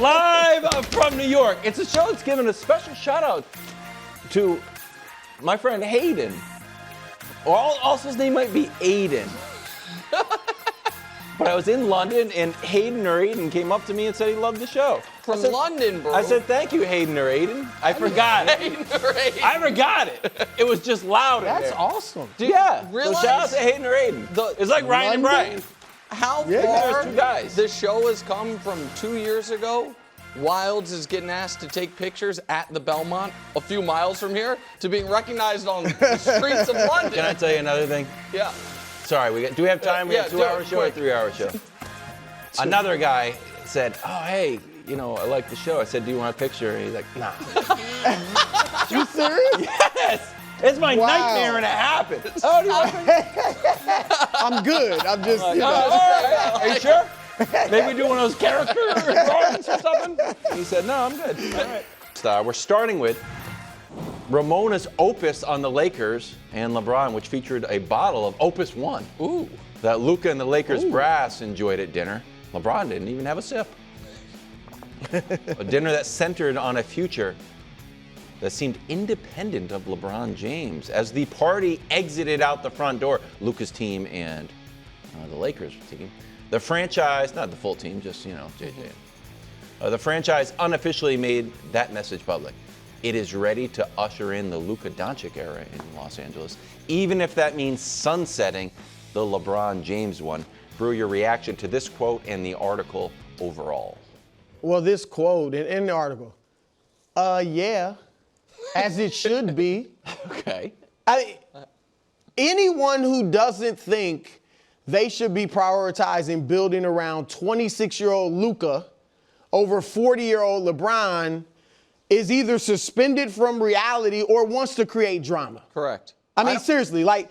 Live from New York. It's a show that's giving a special shout out to my friend Hayden. Or also his name might be Aiden. But I was in London and Hayden or Aiden came up to me and said he loved the show. From London, bro. I said, thank you, Hayden or Aiden. I forgot it. Hayden or Aiden. I forgot it. It was just loud in That's there. awesome. Yeah. Realize so shout out to Hayden or Aiden. It's like Ryan and Brian. How There's far two guys. the show has come from 2 years ago. Wilds is getting asked to take pictures at the Belmont a few miles from here to being recognized on the streets of London. Can I tell you another thing? Yeah. Sorry, do we have time? We have a 2-hour show or a 3-hour show? Another guy said, oh, hey, I like the show. I said, do you want a picture? And he's like, nah. You serious? Yes. It's my nightmare and it happens. Oh, do you want a picture? I'm good. I'm just, All right. Are you sure? Maybe do one of those character drawings or something? And he said, no, I'm good. All right. We're starting with Ramona's Opus on the Lakers and LeBron, which featured a bottle of Opus 1. Ooh. That Luka and the Lakers brass enjoyed at dinner. LeBron didn't even have a sip. A dinner that centered on a future that seemed independent of LeBron James. As the party exited out the front door, Luka's team and the Lakers team, the franchise, not the full team, just, JJ. The franchise unofficially made that message public. It is ready to usher in the Luka Doncic era in Los Angeles, even if that means sunsetting the LeBron James one. Brew, your reaction to this quote and the article overall. Well, this quote in the article, yeah, as it should be. Okay. Anyone who doesn't think they should be prioritizing building around 26-year-old Luka over 40-year-old LeBron is either suspended from reality or wants to create drama. Correct. I mean, seriously, like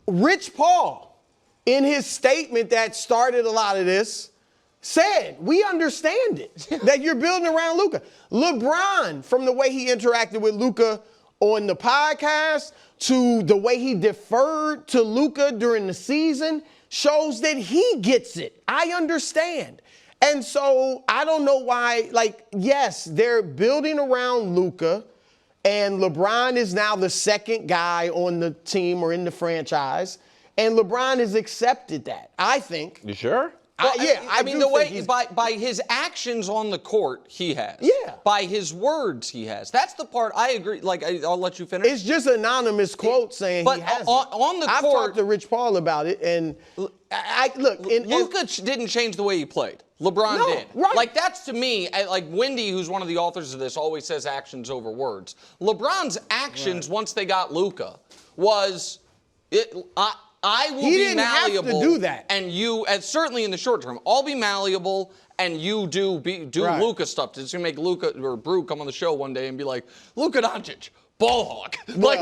Rich Paul, in his statement that started a lot of this, said, we understand it, that you're building around Luka. LeBron, from the way he interacted with Luka on the podcast to the way he deferred to Luka during the season, shows that he gets it. I understand. And so I don't know why, yes, they're building around Luka, and LeBron is now the second guy on the team or in the franchise, and LeBron has accepted that, I think. You sure? I mean, the way by his actions on the court, he has. Yeah. By his words, he has. That's the part I agree. I'll let you finish. It's just an anonymous quote saying but he has on the I've court, talked to Rich Paul about it, and Luka didn't change the way he played. LeBron did. Right. That's to me, Wendy, who's one of the authors of this, always says actions over words. LeBron's actions once they got Luka was I will be malleable. Have to do that. And you, and certainly in the short term, I'll be malleable, and you do Luka stuff. It's gonna make Luka or Brew come on the show one day and be like, Luka Doncic, ball hawk. But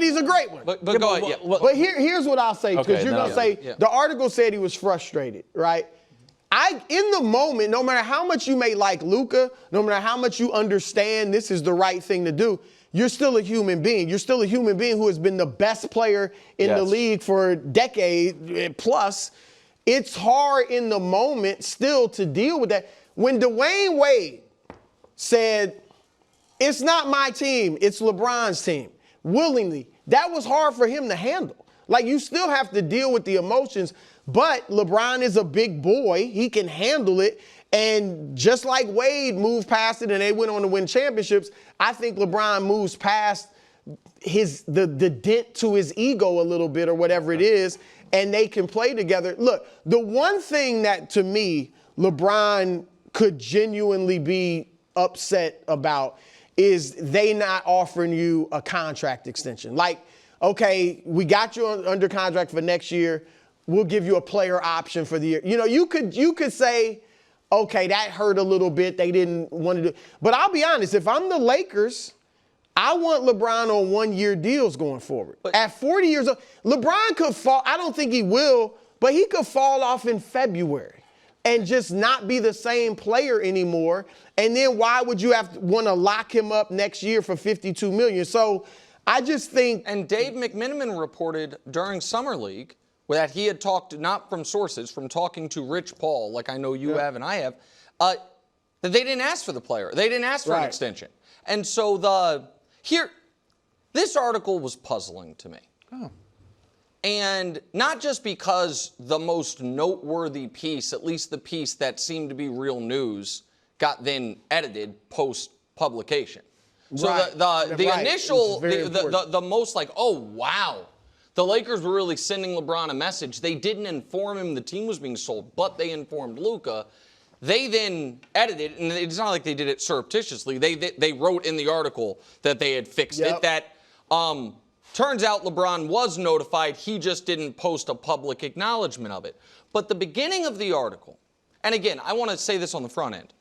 he's a great one. But go ahead. Yeah. But here's what I'll say, because you're gonna say the article said he was frustrated, right? In the moment, no matter how much you may like Luka, no matter how much you understand this is the right thing to do, you're still a human being. You're still a human being who has been the best player in the league for a decade plus. It's hard in the moment still to deal with that. When Dwayne Wade said, it's not my team, it's LeBron's team, willingly, that was hard for him to handle. You still have to deal with the emotions, but LeBron is a big boy. He can handle it. And just like Wade moved past it and they went on to win championships, I think LeBron moves past the dent to his ego a little bit or whatever it is, and they can play together. Look, the one thing that to me LeBron could genuinely be upset about is they not offering you a contract extension. Okay, we got you under contract for next year. We'll give you a player option for the year. You could say, okay, that hurt a little bit. They didn't want to do it. But I'll be honest, if I'm the Lakers, I want LeBron on one-year deals going forward. At 40 years old, LeBron could fall. I don't think he will, but he could fall off in February and just not be the same player anymore. And then why would you want to lock him up next year for $52 million? So I just think. And Dave McMiniman reported during Summer League that he had talked, not from sources, from talking to Rich Paul, like I know you have and I have, that they didn't ask for the player. They didn't ask for an extension. And so this article was puzzling to me. Oh. And not just because the most noteworthy piece, at least the piece that seemed to be real news, got then edited post-publication. So the initial, the most like, oh, wow. The Lakers were really sending LeBron a message. They didn't inform him the team was being sold, but they informed Luka. They then edited, and it's not like they did it surreptitiously. They wrote in the article that they had fixed it. That turns out LeBron was notified. He just didn't post a public acknowledgement of it. But the beginning of the article, and again, I want to say this on the front end.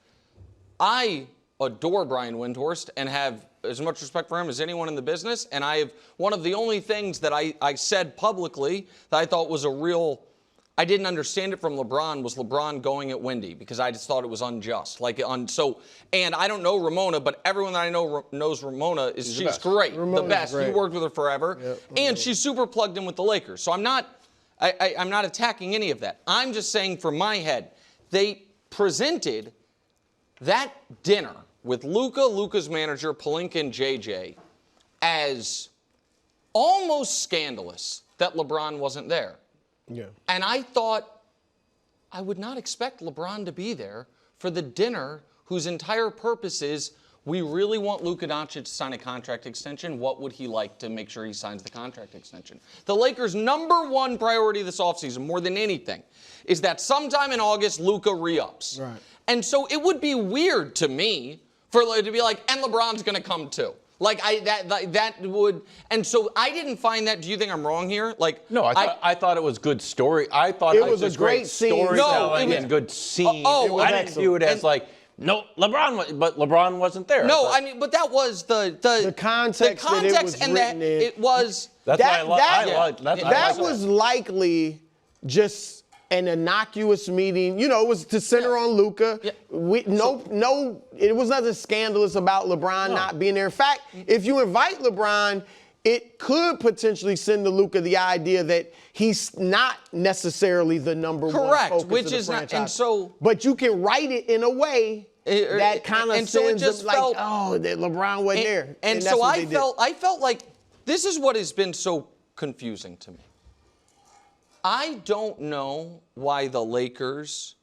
I adore Brian Windhorst and have as much respect for him as anyone in the business. And I have one of the only things that I said publicly that I thought was I didn't understand it from LeBron was LeBron going at Wendy because I just thought it was unjust. And I don't know Ramona, but everyone that I know knows Ramona she's great, Ramona's the best. Great. You worked with her forever, and she's super plugged in with the Lakers. So I'm not attacking any of that. I'm just saying from my head, they presented that dinner with Luka's manager, Pelinka and JJ, as almost scandalous that LeBron wasn't there. Yeah. And I thought I would not expect LeBron to be there for the dinner whose entire purpose is we really want Luka Doncic to sign a contract extension. What would he like to make sure he signs the contract extension? The Lakers' #1 priority this offseason, more than anything, is that sometime in August, Luka re-ups. Right. And so it would be weird to me to be like, and LeBron's going to come too. That would, and so I didn't find that. Do you think I'm wrong here? No, I thought it was good story. I thought it was a great storytelling and good scene. I didn't view it as no, but LeBron wasn't there. No, I mean, but that was the context. The context, that it was and that it was. That was likely just an innocuous meeting. You know, it was to center on Luka. Yeah. It was nothing scandalous about LeBron not being there. In fact, if you invite LeBron, it could potentially send to Luka the idea that he's not necessarily the #1 focus which of the is franchise. Not, and so, but you can write it in a way that kind of sends them that LeBron wasn't there. And so I felt like this is what has been so confusing to me. I don't know why the Lakers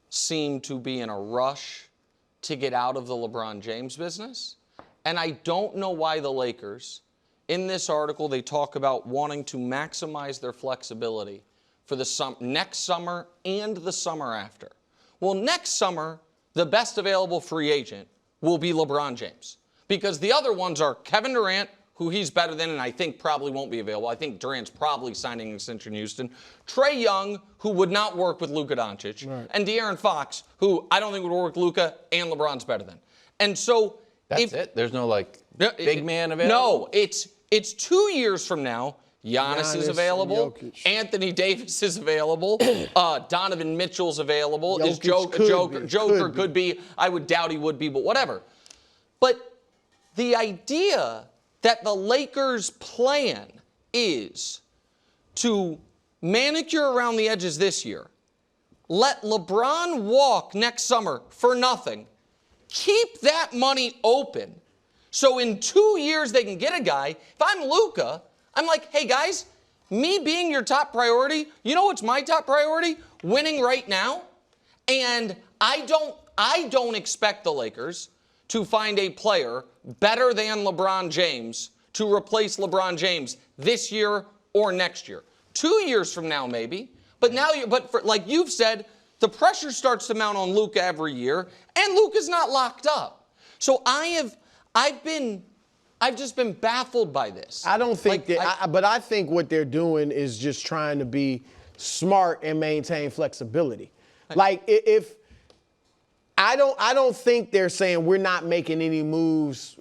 seem to be in a rush to get out of the LeBron James business. And I don't know why the Lakers, in this article, they talk about wanting to maximize their flexibility for the next summer and the summer after. Well, next summer, the best available free agent will be LeBron James. Because the other ones are Kevin Durant, who he's better than and I think probably won't be available. I think Durant's probably signing an extension in Houston. Trae Young, who would not work with Luka Doncic. Right. And De'Aaron Fox, who I don't think would work with Luka and LeBron's better than. And so... That's it? There's no, big man available? No, it's 2 years from now. Giannis is available. Anthony Davis is available. Donovan Mitchell's available. Joker could be. I would doubt he would be, but whatever. But the idea that the Lakers' plan is to manicure around the edges this year, let LeBron walk next summer for nothing, keep that money open, so in 2 years they can get a guy. If I'm Luka, I'm like, hey guys, me being your top priority, you know what's my top priority? Winning right now. And I don't expect the Lakers to find a player better than LeBron James to replace LeBron James this year or next year. 2 years from now, maybe. But now, like you've said, the pressure starts to mount on Luka every year, and Luka's not locked up. So I've just been baffled by this. I don't think but I think what they're doing is just trying to be smart and maintain flexibility. If I don't think they're saying we're not making any moves,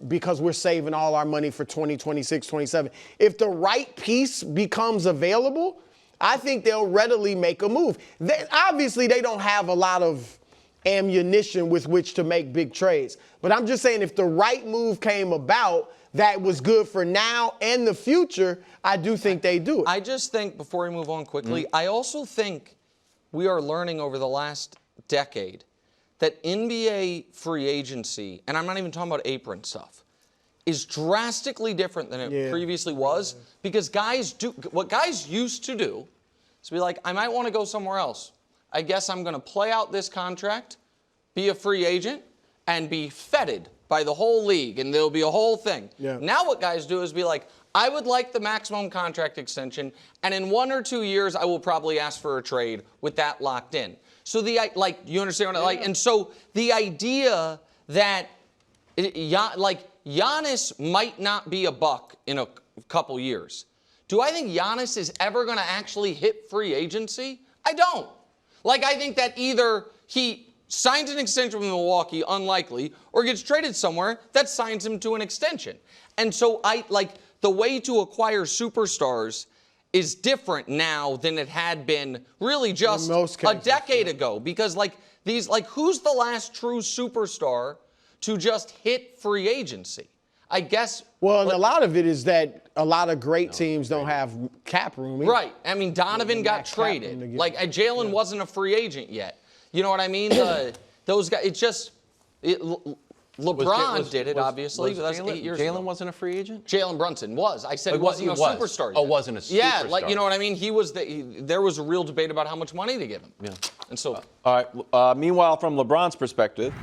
because we're saving all our money for 2026, 27. If the right piece becomes available, I think they'll readily make a move. Obviously, they don't have a lot of ammunition with which to make big trades. But I'm just saying if the right move came about, that was good for now and the future, I do think they do it. I just think, before we move on quickly, I also think we are learning over the last decade that NBA free agency, and I'm not even talking about apron stuff, is drastically different than it previously was, because what guys used to do is be like, I might want to go somewhere else. I guess I'm going to play out this contract, be a free agent, and be feted by the whole league, and there'll be a whole thing. Yeah. Now what guys do is be like, I would like the maximum contract extension, and in 1 or 2 years, I will probably ask for a trade with that locked in. So you understand what I like? And so the idea that, Giannis might not be a Buck in a couple years. Do I think Giannis is ever going to actually hit free agency? I don't. I think that either he signs an extension with Milwaukee, unlikely, or gets traded somewhere that signs him to an extension. And so the way to acquire superstars is different now than it had been really just a decade ago. Because who's the last true superstar to just hit free agency? I guess. Well, and a lot of it is that a lot of great teams don't have cap room either. Right. I mean, Donovan got traded. Jalen wasn't a free agent yet. You know what I mean? Those guys, LeBron did it, obviously. That's 8 years ago. Jalen wasn't a free agent? Jalen Brunson was. I said he wasn't a superstar yet. Oh, wasn't a superstar. Yeah, you know what I mean? There was a real debate about how much money to give him. Yeah. And so. All right. Meanwhile, from LeBron's perspective,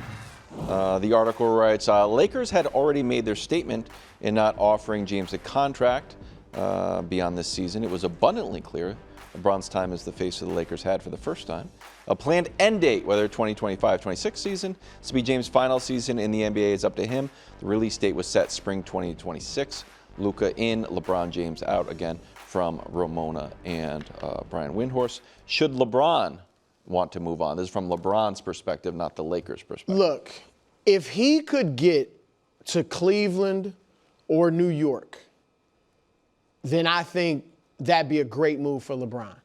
the article writes, Lakers had already made their statement in not offering James a contract beyond this season. It was abundantly clear LeBron's time as the face of the Lakers had for the first time a planned end date, whether 2025-26 season. This will be James' final season in the NBA. Is up to him. The release date was set spring 2026. Luka in, LeBron James out, again from Ramona and Brian Windhorst. Should LeBron want to move on? This is from LeBron's perspective, not the Lakers' perspective. Look, if he could get to Cleveland or New York, then I think that'd be a great move for LeBron.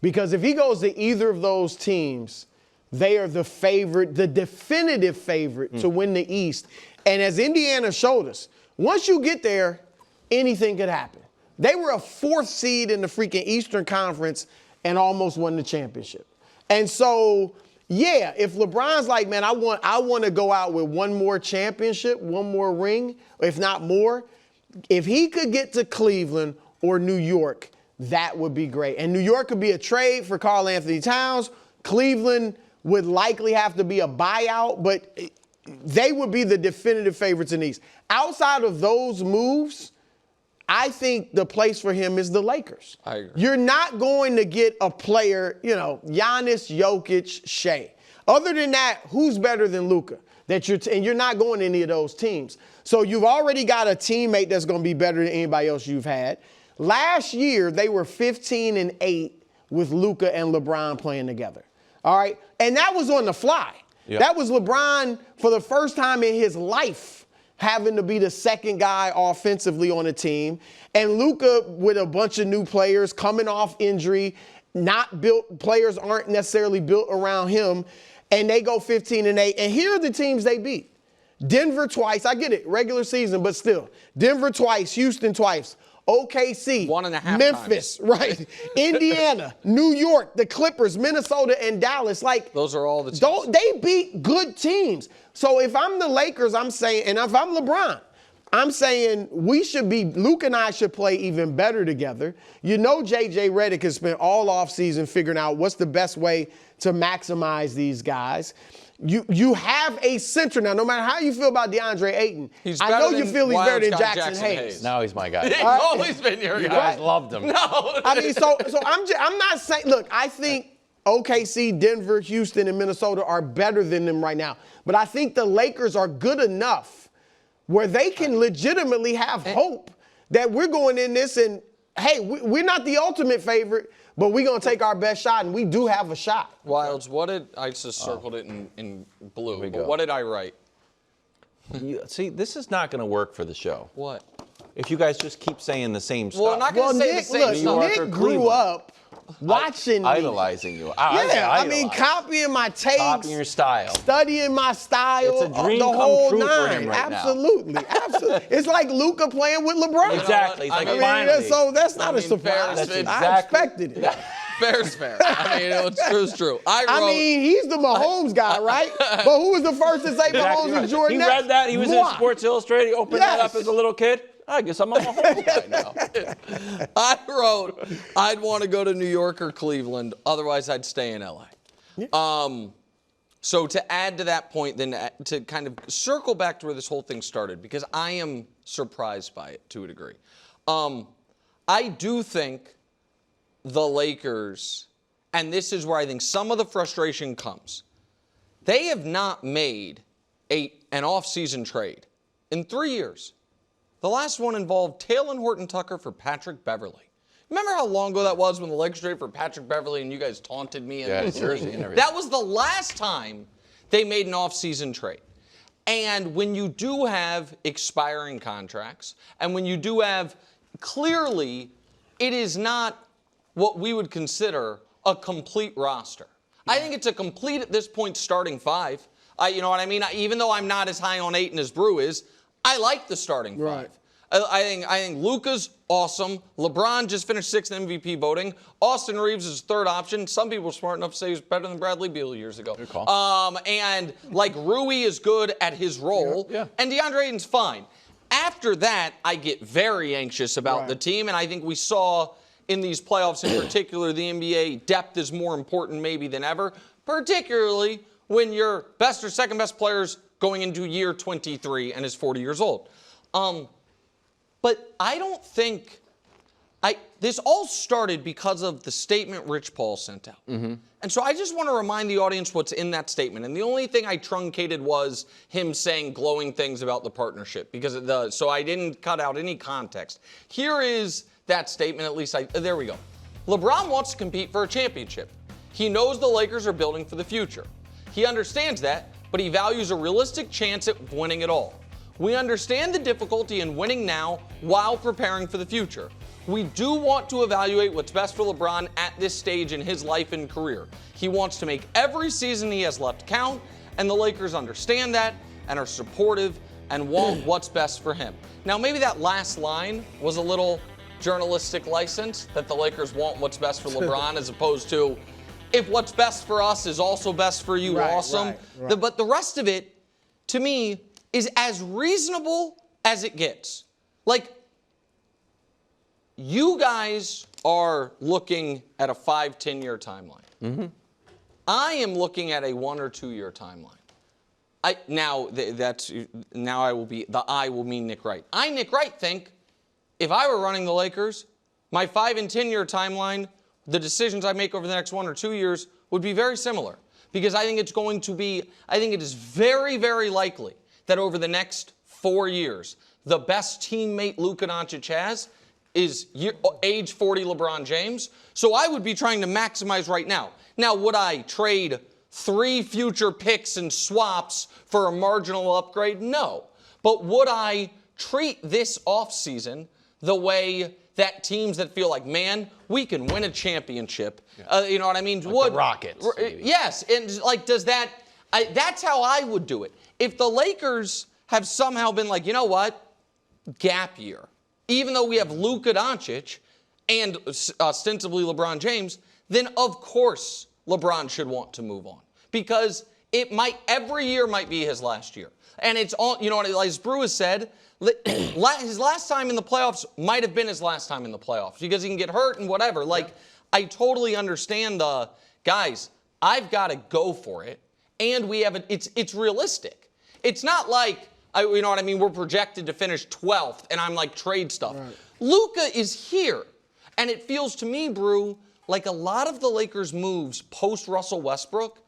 Because if he goes to either of those teams, they are the favorite, the definitive favorite to win the East. And as Indiana showed us, once you get there, anything could happen. They were a 4th seed in the freaking Eastern Conference and almost won the championship. And so, yeah, if LeBron's like, man, I want to go out with one more championship, one more ring, if not more, if he could get to Cleveland or New York, that would be great. And New York could be a trade for Karl Anthony Towns. Cleveland would likely have to be a buyout, but they would be the definitive favorites in the East. Outside of those moves, I think the place for him is the Lakers. I agree. You're not going to get a player, Giannis, Jokic, Shea. Other than that, who's better than Luka? And you're not going to any of those teams. So you've already got a teammate that's going to be better than anybody else you've had. Last year, they were 15-8 with Luka and LeBron playing together. All right? And that was on the fly. Yep. That was LeBron, for the first time in his life, having to be the second guy offensively on a team. And Luka, with a bunch of new players coming off injury, players aren't necessarily built around him, and they go 15-8. And here are the teams they beat. Denver twice. I get it, regular season, but still. Denver twice, Houston twice. OKC, 1.5 Memphis, times. Right, Indiana, New York, the Clippers, Minnesota, and Dallas. Those are all the teams. They beat good teams. So if I'm the Lakers, I'm saying, and if I'm LeBron, I'm saying Luke and I should play even better together. JJ Redick has spent all offseason figuring out what's the best way to maximize these guys. You have a center now. No matter how you feel about DeAndre Ayton, I know you feel he's better than Jackson Hayes. Now he's my guy. He's always been your guy. You guys loved him. No. I mean, so I'm not saying. Look, I think OKC, Denver, Houston, and Minnesota are better than them right now. But I think the Lakers are good enough where they can legitimately have hope that we're going in this and, hey, we're not the ultimate favorite, but we're going to take our best shot, and we do have a shot. Wilds, I just circled it in blue, but what did I write? See, this is not going to work for the show. What? If you guys just keep saying the same stuff. Well, I'm not going to say the same stuff. Nick grew up watching me. Idolizing you. I mean, copying my takes. Copying your style. Studying my style. It's a dream the come whole true nine. for him right Absolutely. now. Absolutely. It's like Luka playing with LeBron. Exactly. I mean, finally. So that's not a surprise. I expected it. Fair's fair. I mean, it's true. I mean, he's the Mahomes guy, right? But who was the first to say Mahomes and Jordan? He read that. He was in Sports Illustrated. He opened that up as a little kid. I guess I'm a Mahomes guy now. I wrote, I'd want to go to New York or Cleveland. Otherwise, I'd stay in L.A. Yeah. So to add to that point, then to kind of circle back to where this whole thing started, because I am surprised by it to a degree. I do think the Lakers, and this is where I think some of the frustration comes, they have not made an off-season trade in 3 years. The last one involved Taylor Horton-Tucker for Patrick Beverley. Remember how long ago that was when the Lakers traded for Patrick Beverley and you guys taunted me? Yeah, jersey and everything. That was the last time they made an off-season trade. And when you do have expiring contracts, and when you do have, clearly, it is not what we would consider a complete roster. I think it's a complete, at this point, starting five. You know what I mean? Even though I'm not as high on Ayton as Brew is, I like the starting five. Right. I think Luka's awesome. LeBron just finished 6th in MVP voting. Austin Reeves is third option. Some people were smart enough to say he was better than Bradley Beal years ago. Good call. And like Rui is good at his role. Yeah. And DeAndre Ayton's fine. After that, I get very anxious about the team, and I think we saw in these playoffs in particular, the NBA depth is more important maybe than ever, particularly when your best or second best player's going into year 23 and is 40 years old. But I don't think this all started because of the statement Rich Paul sent out. Mm-hmm. And so I just want to remind the audience what's in that statement. And the only thing I truncated was him saying glowing things about the partnership, so I didn't cut out any context. Here is that statement, at least there we go. LeBron wants to compete for a championship. He knows the Lakers are building for the future. He understands that, but he values a realistic chance at winning it all. We understand the difficulty in winning now while preparing for the future. We do want to evaluate what's best for LeBron at this stage in his life and career. He wants to make every season he has left count, and the Lakers understand that and are supportive and want what's best for him. Now, maybe that last line was a little journalistic license, that the Lakers want what's best for LeBron as opposed to if what's best for us is also best for you, awesome. Right. But the rest of it, to me, is as reasonable as it gets. Like, you guys are looking at a 5-10-year timeline. Mm-hmm. I am looking at a 1 or 2 year timeline. I will mean Nick Wright. Nick Wright, think if I were running the Lakers, my 5 and 10 year timeline, the decisions I make over the next 1 or 2 years would be very similar. Because I think it is very, very likely that over the next 4 years, the best teammate Luka Doncic has is age 40 LeBron James. So I would be trying to maximize right now. Now, would I trade 3 future picks and swaps for a marginal upgrade? No. But would I treat this offseason the way that teams that feel like, man, we can win a championship, you know what I mean? Like the Rockets. Maybe. Yes, and like that's how I would do it. If the Lakers have somehow been like, you know what, gap year, even though we have Luka Doncic and ostensibly LeBron James, then of course LeBron should want to move on. Because every year might be his last year. And it's all, you know what, as Brew has said, his last time in the playoffs might have been his last time in the playoffs because he can get hurt and whatever. Like, I totally understand guys, I've got to go for it. And it's realistic. It's not like, you know what I mean, we're projected to finish 12th and I'm like trade stuff. Right. Luka is here. And it feels to me, Brew, like a lot of the Lakers' moves post-Russell Westbrook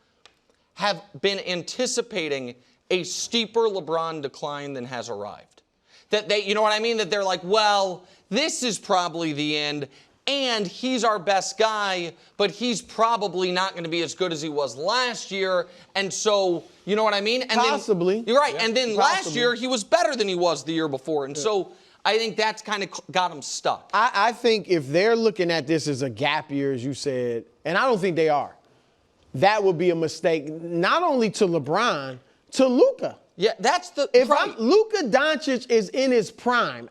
have been anticipating a steeper LeBron decline than has arrived. That they, you know what I mean? That they're like, well, this is probably the end, and he's our best guy, but he's probably not going to be as good as he was last year, and so, you know what I mean? And possibly. You're right, and then last year he was better than he was the year before, and so I think that's kind of got him stuck. I think if they're looking at this as a gap year, as you said, and I don't think they are, that would be a mistake, not only to LeBron, to Luka. Yeah, that's the if right. Luka Doncic is in his prime.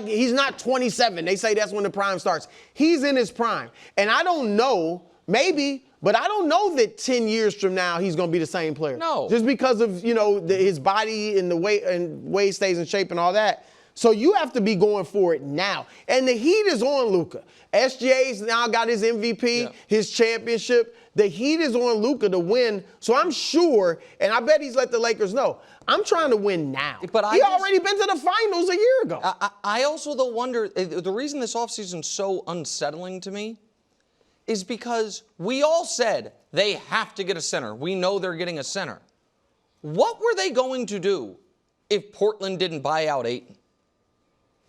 He's not 27. They say that's when the prime starts. He's in his prime. And I don't know, maybe, but I don't know that 10 years from now he's going to be the same player. No. Just because of, his body and the way he stays in shape and all that. So you have to be going for it now. And the heat is on Luka. SGA's now got his MVP, his championship. The heat is on Luka to win. So I'm sure, and I bet he's let the Lakers know, I'm trying to win now. But he already been to the finals a year ago. I also, though, wonder, the reason this offseason's so unsettling to me is because we all said they have to get a center. We know they're getting a center. What were they going to do if Portland didn't buy out Ayton?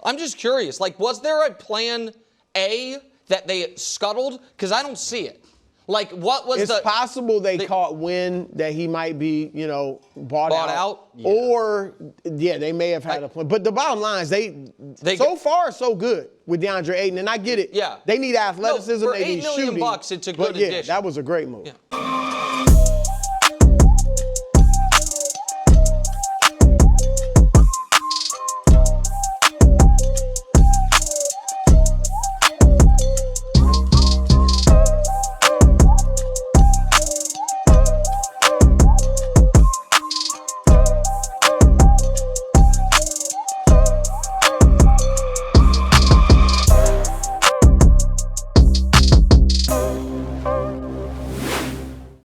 I'm just curious. Like, was there a plan A that they scuttled? Because I don't see it. Like, what was it's possible they caught wind that he might be, bought out. Yeah. Or, they may have had a plan. But the bottom line is they so far, so good with DeAndre Ayton. And I get it. Yeah. They need athleticism. No, for they need $8 million, shooting. it's a good addition. That was a great move. Yeah.